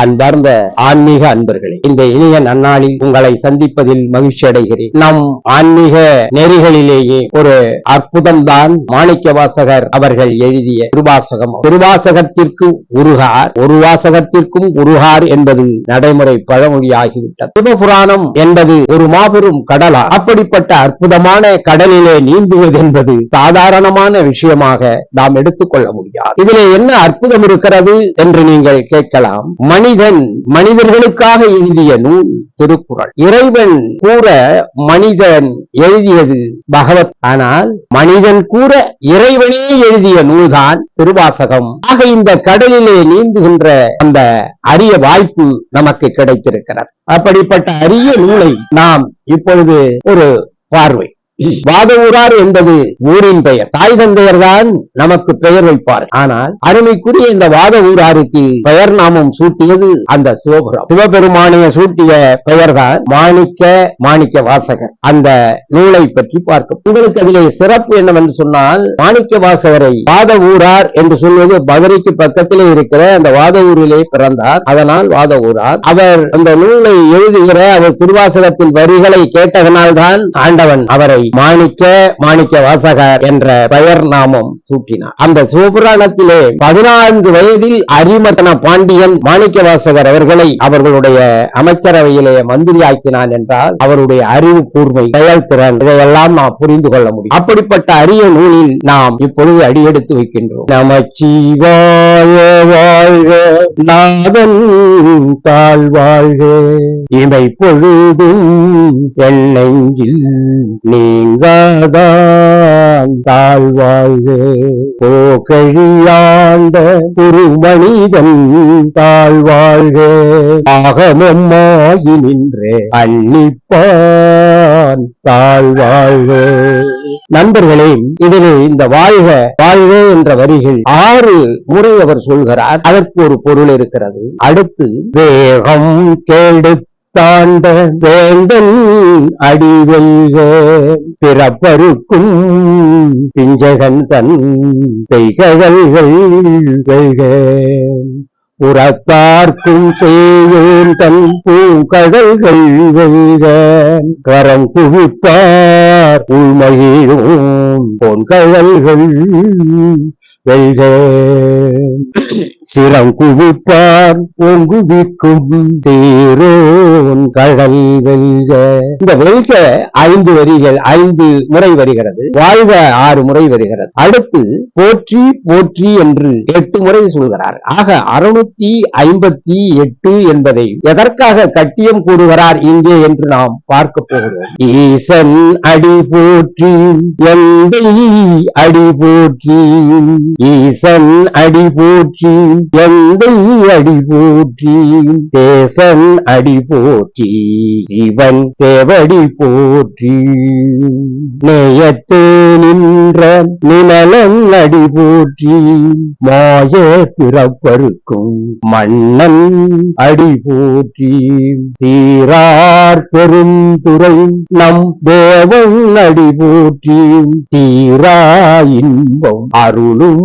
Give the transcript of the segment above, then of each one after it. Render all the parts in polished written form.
அன்பார்ந்த ஆன்மீக அன்பர்களே, இந்த இனிய நன்னாளில் உங்களை சந்திப்பதில் மகிழ்ச்சி அடைகிறேன். நம் ஆன்மீக நெறிகளிலேயே ஒரு அற்புதம் தான் மாணிக்கவாசகர் அவர்கள் எழுதிய திருவாசகம். திருவாசகத்திற்கு உருகார், ஒரு வாசகத்திற்கும் உருகார் என்பது நடைமுறை பழமொழியாகிவிட்டது. சிவபுராணம் என்பது ஒரு மாபெரும் கடலா. அப்படிப்பட்ட அற்புதமான கடலிலே நீந்துவது என்பது சாதாரணமான விஷயமாக நாம் எடுத்துக்கொள்ள முடியாது. இதிலே என்ன அற்புதம் இருக்கிறது என்று நீங்கள் கேட்கலாம். மனிதர்களுக்காக எழுதிய நூல் திருக்குறள். இறைவன் கூற மனிதன் எழுதியது பகவத். ஆனால் மனிதன் கூற இறைவனே எழுதிய நூல்தான் திருவாசகம். ஆக இந்த கடலிலே நீந்துகின்ற அந்த அரிய வாய்ப்பு நமக்கு கிடைத்திருக்கிறது. அப்படிப்பட்ட அரிய நூலை நாம் இப்பொழுது ஒரு பார்வை. வாதவூரார் என்பது ஊரின் பெயர். தாய் தந்தையர் தான் நமக்கு பெயர் வைப்பார். ஆனால் அருமைக்குரிய இந்த வாதவூராருக்கு பெயர் நாமம் சூட்டியது அந்த சிவபெருமானிய சூட்டிய பெயர் தான் மாணிக்க வாசகர். அந்த நூலை பற்றி பார்க்க உங்களுக்கு அதிலே சிறப்பு என்னவென்று சொன்னால், மாணிக்க வாசகரை வாதவூரார் என்று சொல்வது மதுரைக்கு பக்கத்திலே இருக்கிற அந்த வாதவூரிலே பிறந்தார். அதனால் வாதவூரார். அவர் அந்த நூலை எழுதுகிற அவர் திருவாசகத்தின் வரிகளை கேட்டதனால் தான் ஆண்டவன் அவரை மாணிக்க வாசகர் என்ற பெயர் நாமம் சூட்டினார். அந்த சிவபுராணத்திலே 14 வயதில் அரிமர்த்தன பாண்டியன் மாணிக்க வாசகர் அவர்களை அவர்களுடைய அமைச்சரவையிலே மந்திரியாக்கினான் என்றால் அவருடைய அறிவு கூர்மை, செயல்திறன், இதையெல்லாம் நாம் புரிந்து கொள்ள முடியும். அப்படிப்பட்ட அரிய நூலில் நாம் இப்பொழுது அடியெடுத்து வைக்கின்றோம். நமச்சிவாய வாழ்க, நாதன் தாழ் வாழ்க, இமை பொழுதும் எண்ணெஞ்சில் நீங்காதான் தாழ்வாழ்க, போகழியாண்ட ஒரு மனிதன் தாழ்வாழ்க, ஆகமமாகி நின்றே அன்னிப்பான் தாழ்வாழ்க. நண்பர்களே, இதிலே இந்த வாழ்க வாழ்க என்ற வரிகள் 6 முறை அவர் சொல்கிறார். அதற்கு ஒரு பொருள் இருக்கிறது. அடுத்து வேகம் கேடு தாண்ட வேந்தன் அடிவெல்க, பிறப்பருக்கும் பிஞ்சகன் தன் பெய்கழல்கள் வெல்க, புறத்தார்க்கும் செய்யோன் தன் பூங்கடல்கள் வெல்க, கரம் குவித்தார் உள்மகிழும் பொன்கழல்கள் வெல்க, சிரம் குவிப்பார் பொங்குவிக்கும் தேரோன் கடல் வெல்க. இந்த வெல்க 5 வரிகள் 5 முறை வருகிறது. வாழ்க 6 முறை வருகிறது. அடுத்து போற்றி போற்றி என்று 8 முறை சொல்கிறார். ஆக 658 என்பதை எதற்காக கட்டியம் கூறுகிறார் இங்கே என்று நாம் பார்க்க போகிறோம். ஈசன் அடி போற்றி, எந்தை அடி போற்றி, ஈசன் அடி போற்றி, எந்தை அடி போற்றி, தேசன் அடி போற்றி, சிவன் சேவடி போற்றி, நேயத்தே நின்ற நிழலன் அடி போற்றி, மாய பிறப்பருக்கும் மன்னன் அடி போற்றி, சீரார் பெருந்துறை நம் தேவன் அடி போற்றி, தீரா இன்பம் அருளும்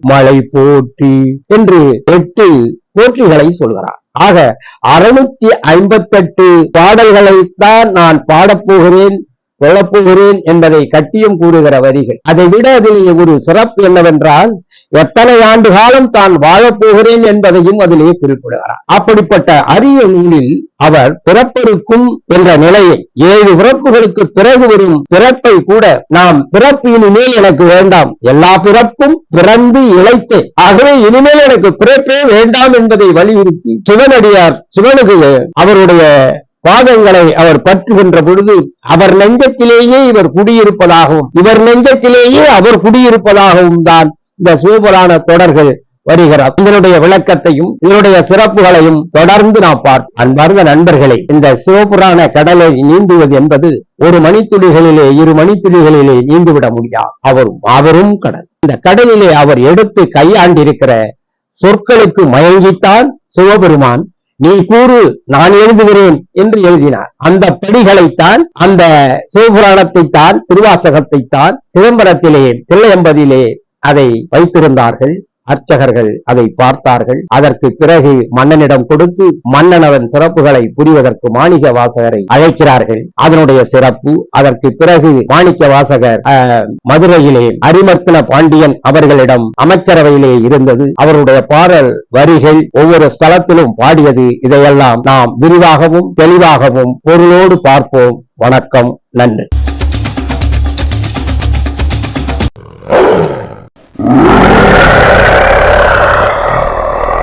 மழை போற்றி என்று 8 போற்றிகளை சொல்கிறார். ஆக 658 பாடல்களைத்தான் நான் பாடப்போகிறேன், சொல்லப்போகிறேன் என்பதை கட்டியம் கூறுகிற வரிகள். அதை விட அதிலே ஒரு சிறப்பு என்னவென்றால், எத்தனை ஆண்டு காலம் தான் வாழப்போகிறேன் என்பதையும் அதிலே குறிப்பிடுகிறார். அப்படிப்பட்ட அரிய நூலில் அவர் பிறப்பருக்கும் என்ற நிலையை, 7 பிறப்புகளுக்கு பிறகு வரும் பிறப்பை கூட நாம் பிறப்பு இனிமேல் எனக்கு வேண்டாம், எல்லா பிறப்பும் பிறந்து இழைத்தேன், ஆகவே இனிமேல் எனக்கு பிறப்பே வேண்டாம் என்பதை வலியுறுத்தி சிவனுக்கு அவருடைய பாதங்களை அவர் பற்றுகின்ற பொழுது அவர் நெஞ்சத்திலேயே இவர் குடியிருப்பதாகவும் இவர் நெஞ்சத்திலேயே அவர் குடியிருப்பதாகவும் தான் இந்த சிவபுராண தொடர்கள் வருகிறார். இதனுடைய விளக்கத்தையும் இதனுடைய சிறப்புகளையும் தொடர்ந்து நாம் பார்ப்போம். அன்பார்ந்த நண்பர்களே, இந்த சிவபுராண கடலை நீந்துவது என்பது 1 மணித்துளிகளிலே 2 மணித்துளிகளிலே நீந்துவிட முடியாது. அவரும் கடல். இந்த கடலிலே அவர் எடுத்து கையாண்டிருக்கிற சொற்களுக்கு மயங்கித்தான் சிவபெருமான் நீ கூறு நான் எழுதுகிறேன் என்று எழுதினார். அந்த படிகளைத்தான், அந்த சிவபுராணத்தைத்தான், திருவாசகத்தைத்தான் சிதம்பரத்திலே தில்லையம்பதியிலே அதை வைத்திருந்தார்கள். அர்ச்சகர்கள் அதை பார்த்தார்கள். அதற்கு பிறகு மன்னனிடம் கொடுத்து மன்னன் அதன் சிறப்புகளை புரிவதற்கு மாணிக்க வாசகரை அழைக்கிறார்கள். அதனுடைய சிறப்பு அதற்கு பிறகு மாணிக்க வாசகர் மதுரையிலே அரிமர்த்தன பாண்டியன் அவர்களிடம் அமைச்சரவையிலே இருந்தது. அவருடைய பாடல் வரிகள் ஒவ்வொரு ஸ்தலத்திலும் பாடியது. இதையெல்லாம் நாம் விரிவாகவும் தெளிவாகவும் பொருளோடு பார்ப்போம். வணக்கம், நன்றி.